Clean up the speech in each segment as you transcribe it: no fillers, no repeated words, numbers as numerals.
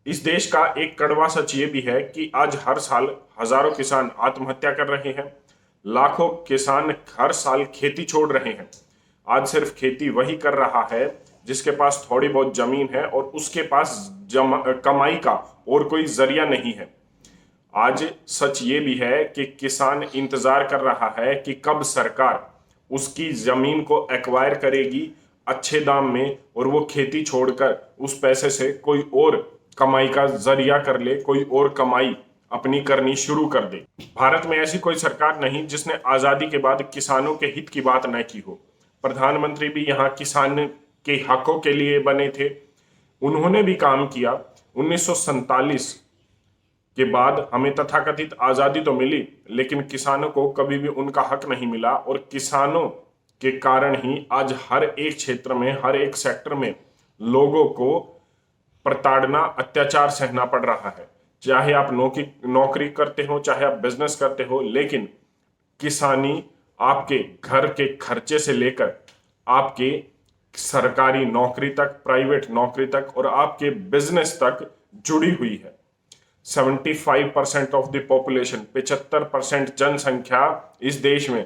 इस देश का एक कड़वा सच ये भी है कि आज हर साल हजारों किसान आत्महत्या कर रहे हैं। लाखों किसान हर साल खेती छोड़ रहे हैं। आज सिर्फ खेती वही कर रहा है जिसके पास थोड़ी बहुत जमीन है और उसके पास कमाई का और कोई जरिया नहीं है। आज सच ये भी है कि किसान इंतजार कर रहा है कि कब सरकार उसकी जमीन को एक्वायर करेगी अच्छे दाम में और वो खेती छोड़कर उस पैसे से कोई और कमाई का जरिया कर ले, कोई और कमाई अपनी करनी शुरू कर दे। भारत में ऐसी कोई सरकार नहीं जिसने आजादी के बाद किसानों के हित की बात न की हो। प्रधानमंत्री भी यहाँ किसान के हकों के लिए बने थे। उन्होंने भी काम किया। 1947 के बाद हमें तथाकथित आजादी तो मिली, लेकिन किसानों को कभी भी उनका हक नहीं मिला और किसानों के कारण ही आज हर एक क्षेत्र में, हर एक सेक्टर में लोगों को प्रताड़ना, अत्याचार सहना पड़ रहा है। चाहे आप नौकरी करते हो, चाहे आप बिजनेस करते हो, लेकिन किसानी आपके घर के खर्चे से लेकर आपके सरकारी नौकरी तक, प्राइवेट नौकरी तक और आपके बिजनेस तक जुड़ी हुई है। 75% ऑफ द पॉपुलेशन, 75% जनसंख्या इस देश में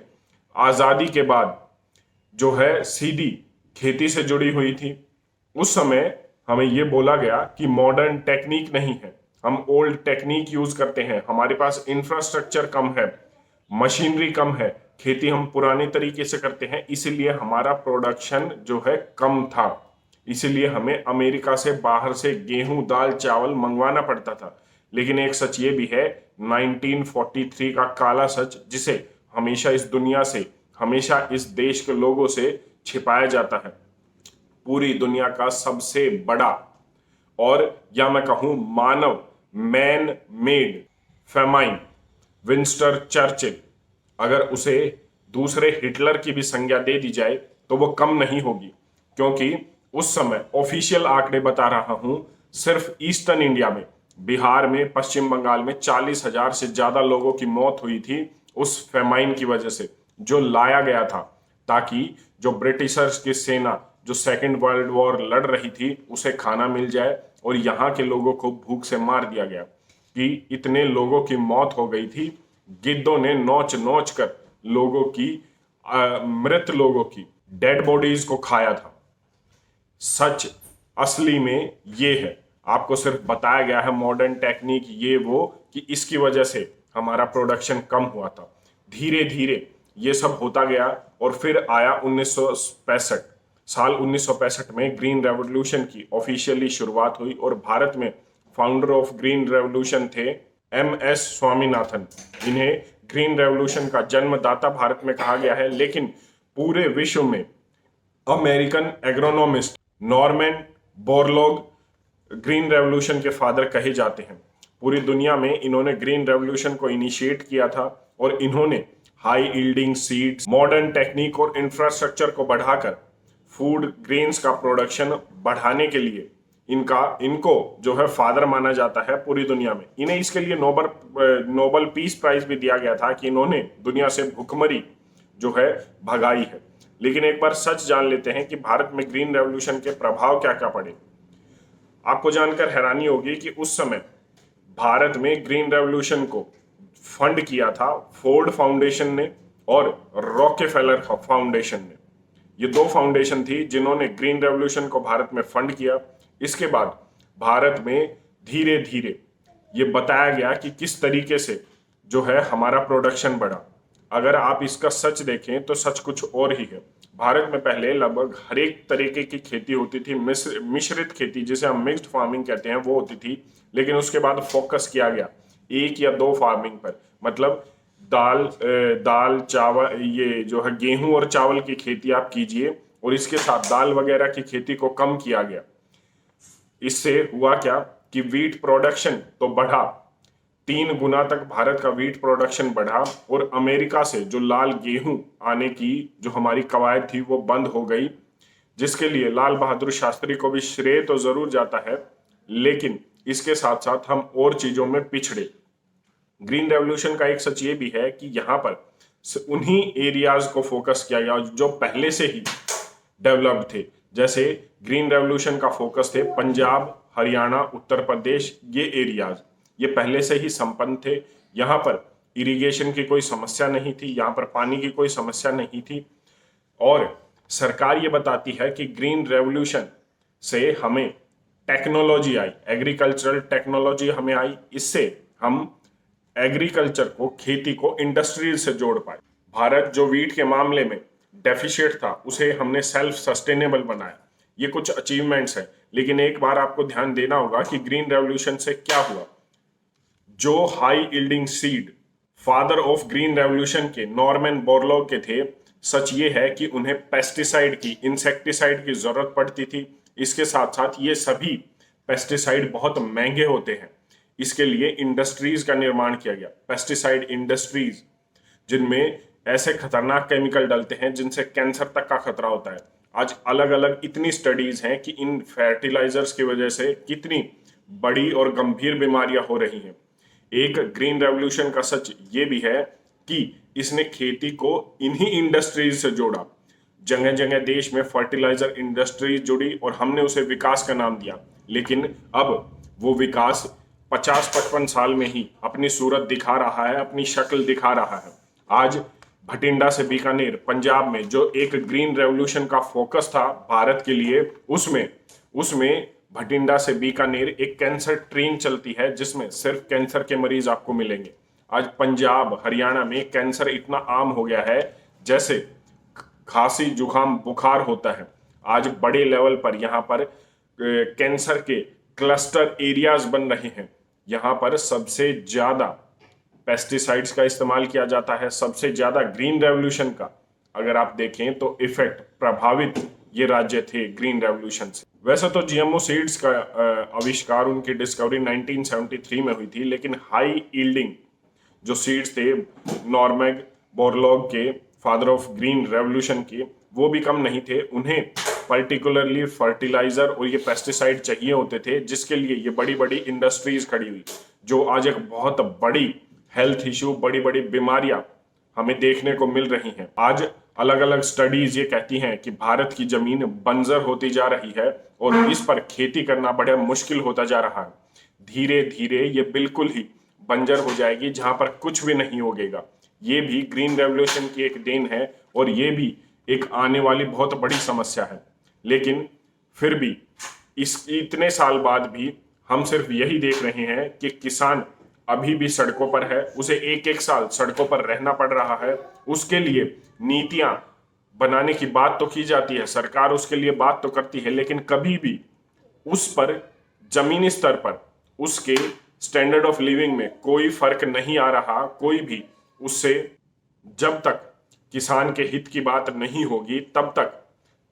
आजादी के बाद जो है सीधी खेती से जुड़ी हुई थी। उस समय हमें यह बोला गया कि मॉडर्न टेक्निक नहीं है, हम ओल्ड टेक्निक यूज करते हैं, हमारे पास इंफ्रास्ट्रक्चर कम है, मशीनरी कम है, खेती हम पुराने तरीके से करते हैं, इसीलिए हमारा प्रोडक्शन जो है कम था। इसीलिए हमें अमेरिका से, बाहर से गेहूं, दाल, चावल मंगवाना पड़ता था। लेकिन एक सच ये भी है, 1943 का काला सच, जिसे हमेशा इस दुनिया से, हमेशा इस देश के लोगों से छिपाया जाता है। पूरी दुनिया का सबसे बड़ा और या मैं कहूं मानव man made famine, Winston Churchill, अगर उसे दूसरे हिटलर की भी संज्ञा दे दी जाए तो वो कम नहीं होगी, क्योंकि उस समय ऑफिशियल आंकड़े बता रहा हूं, सिर्फ ईस्टर्न इंडिया में, बिहार में, पश्चिम बंगाल में 40,000 से ज्यादा लोगों की मौत हुई थी उस फेमाइन की वजह से, जो लाया गया था ताकि जो ब्रिटिशर्स की सेना जो सेकेंड वर्ल्ड वॉर लड़ रही थी उसे खाना मिल जाए, और यहाँ के लोगों को भूख से मार दिया गया कि इतने लोगों की मौत हो गई थी। गिद्धों ने नोच नोच कर लोगों की, मृत लोगों की डेड बॉडीज को खाया था। सच असली में ये है, आपको सिर्फ बताया गया है मॉडर्न टेक्निक ये वो कि इसकी वजह से हमारा प्रोडक्शन कम हुआ था। धीरे धीरे ये सब होता गया और फिर आया 1965 साल। 1965 में ग्रीन रेवोल्यूशन की ऑफिशियली शुरुआत हुई और भारत में फाउंडर ऑफ ग्रीन रेवोल्यूशन थे MS स्वामीनाथन। इन्हें ग्रीन रेवोल्यूशन का जन्मदाता भारत में कहा गया है, लेकिन पूरे विश्व में American agronomist Norman Borlaug green revolution के फादर कहे जाते हैं। पूरी दुनिया में इन्होंने ग्रीन रेवोल्यूशन को इनिशिएट किया था और इन्होंने high yielding seeds, modern technique और इंफ्रास्ट्रक्चर को बढ़ाकर फूड ग्रेन्स का प्रोडक्शन बढ़ाने के लिए इनको जो है फादर माना जाता है पूरी दुनिया में। इन्हें इसके लिए नोबल पीस प्राइज भी दिया गया था कि इन्होंने दुनिया से भुखमरी जो है भगाई है। लेकिन एक बार सच जान लेते हैं कि भारत में ग्रीन रेवोल्यूशन के प्रभाव क्या क्या पड़े। आपको जानकर हैरानी होगी कि उस समय भारत में ग्रीन रेवोल्यूशन को फंड किया था फोर्ड फाउंडेशन ने और रॉकेफेलर फाउंडेशन ने। ये दो फाउंडेशन थी जिन्होंने ग्रीन रेवोल्यूशन को भारत में फंड किया। इसके बाद भारत में धीरे धीरे ये बताया गया कि किस तरीके से जो है हमारा प्रोडक्शन बढ़ा। अगर आप इसका सच देखें तो सच कुछ और ही है। भारत में पहले लगभग हर एक तरीके की खेती होती थी, मिश्रित खेती जिसे हम मिक्स्ड फार्मिंग कहते हैं वो होती थी। लेकिन उसके बाद फोकस किया गया एक या दो फार्मिंग पर, मतलब दाल चावल, ये जो है गेहूं और चावल की खेती आप कीजिए और इसके साथ दाल वगैरह की खेती को कम किया गया। इससे हुआ क्या कि वीट प्रोडक्शन तो बढ़ा, 3 गुना तक भारत का वीट प्रोडक्शन बढ़ा और अमेरिका से जो लाल गेहूं आने की जो हमारी कवायद थी वो बंद हो गई, जिसके लिए लाल बहादुर शास्त्री को भी श्रेय तो जरूर जाता है, लेकिन इसके साथ साथ हम और चीजों में पिछड़े। ग्रीन रेवोल्यूशन का एक सच ये भी है कि यहाँ पर उन्हीं एरियाज को फोकस किया गया जो पहले से ही डेवलप्ड थे। जैसे ग्रीन रेवोल्यूशन का फोकस थे पंजाब, हरियाणा, उत्तर प्रदेश, ये एरियाज ये पहले से ही संपन्न थे। यहाँ पर इरिगेशन की कोई समस्या नहीं थी, यहाँ पर पानी की कोई समस्या नहीं थी। और सरकार ये बताती है कि ग्रीन रेवोल्यूशन से हमें टेक्नोलॉजी आई, एग्रीकल्चरल टेक्नोलॉजी हमें आई, इससे हम एग्रीकल्चर को, खेती को इंडस्ट्री से जोड़ पाए। भारत जो वीट के मामले में डेफिशिएट था, उसे हमने सेल्फ सस्टेनेबल बनाया। ये कुछ अचीवमेंट्स हैं, लेकिन एक बार आपको ध्यान देना होगा कि ग्रीन रेवोल्यूशन से क्या हुआ। जो high yielding seed father of green revolution के नॉर्मन बोरलॉग के थे, सच ये है कि उन्हें पेस्टिसाइड की, इंसेक्टिसाइड की जरूरत पड़ती थी। इसके साथ साथ ये सभी पेस्टिसाइड बहुत महंगे होते हैं, इसके लिए इंडस्ट्रीज का निर्माण किया गया, पेस्टिसाइड इंडस्ट्रीज, जिनमें ऐसे खतरनाक केमिकल डलते हैं जिनसे कैंसर तक का खतरा होता है। आज अलग अलग इतनी स्टडीज हैं कि इन फर्टिलाइजर्स की वजह से कितनी बड़ी और गंभीर बीमारियां हो रही हैं। एक ग्रीन रेवोल्यूशन का सच ये भी है कि इसने खेती को इन्हीं इंडस्ट्रीज से जोड़ा। जगह जगह देश में फर्टिलाइजर इंडस्ट्रीज जुड़ी और हमने उसे विकास का नाम दिया, लेकिन अब वो विकास 50-55 साल में ही अपनी सूरत दिखा रहा है, अपनी शक्ल दिखा रहा है। आज भटिंडा से बीकानेर पंजाब में जो एक ग्रीन रेवोल्यूशन का फोकस था भारत के लिए, उसमें भटिंडा से बीकानेर एक कैंसर ट्रेन चलती है जिसमें सिर्फ कैंसर के मरीज आपको मिलेंगे। आज पंजाब, हरियाणा में कैंसर इतना आम हो गया है जैसे खांसी, जुकाम, बुखार होता है। आज बड़े लेवल पर यहाँ पर कैंसर के क्लस्टर एरियाज बन रहे हैं। यहाँ पर सबसे ज्यादा पेस्टिसाइड्स का इस्तेमाल किया जाता है, सबसे ज्यादा ग्रीन रेवोल्यूशन का अगर आप देखें तो इफेक्ट प्रभावित ये राज्य थे ग्रीन रेवोल्यूशन से। वैसे तो जीएमओ सीड्स का आविष्कार, उनकी डिस्कवरी 1973 में हुई थी, लेकिन हाई यील्डिंग जो सीड्स थे नॉर्मन बोरलॉग के, फादर ऑफ ग्रीन रेवोल्यूशन के, वो भी कम नहीं थे। उन्हें पर्टिकुलरली फर्टिलाइजर और ये पेस्टिसाइड चाहिए होते थे, जिसके लिए ये बड़ी बड़ी इंडस्ट्रीज खड़ी हुई, जो आज एक बहुत बड़ी हेल्थ इशू, बड़ी बड़ी बीमारियां हमें देखने को मिल रही हैं। आज अलग अलग स्टडीज ये कहती हैं कि भारत की जमीन बंजर होती जा रही है और इस पर खेती करना बड़ा मुश्किल होता जा रहा है। धीरे धीरे ये बिल्कुल ही बंजर हो जाएगी, जहां पर कुछ भी नहीं उगेगा। ये भी ग्रीन रेवोल्यूशन की एक देन है और ये भी एक आने वाली बहुत बड़ी समस्या है। लेकिन फिर भी इस इतने साल बाद भी हम सिर्फ यही देख रहे हैं कि किसान अभी भी सड़कों पर है, उसे एक एक साल सड़कों पर रहना पड़ रहा है। उसके लिए नीतियां बनाने की बात तो की जाती है, सरकार उसके लिए बात तो करती है, लेकिन कभी भी उस पर जमीनी स्तर पर उसके स्टैंडर्ड ऑफ लिविंग में कोई फर्क नहीं आ रहा। कोई भी उससे, जब तक किसान के हित की बात नहीं होगी तब तक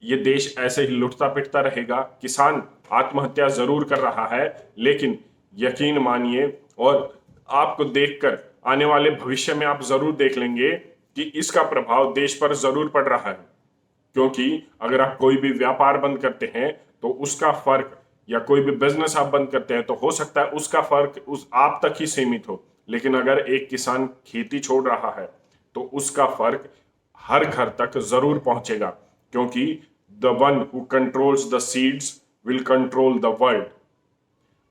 ये देश ऐसे ही लुटता पिटता रहेगा। किसान आत्महत्या जरूर कर रहा है, लेकिन यकीन मानिए और आपको देखकर आने वाले भविष्य में आप जरूर देख लेंगे कि इसका प्रभाव देश पर जरूर पड़ रहा है। क्योंकि अगर आप कोई भी व्यापार बंद करते हैं तो उसका फर्क, या कोई भी बिजनेस आप बंद करते हैं तो हो सकता है उसका फर्क उस आप तक ही सीमित हो, लेकिन अगर एक किसान खेती छोड़ रहा है तो उसका फर्क हर घर तक जरूर पहुंचेगा, क्योंकि the one who controls the seeds will control the world.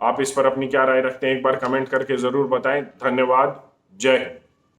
आप इस पर अपनी क्या राय रखते हैं, एक बार कमेंट करके जरूर बताएं। धन्यवाद। जय हिंद।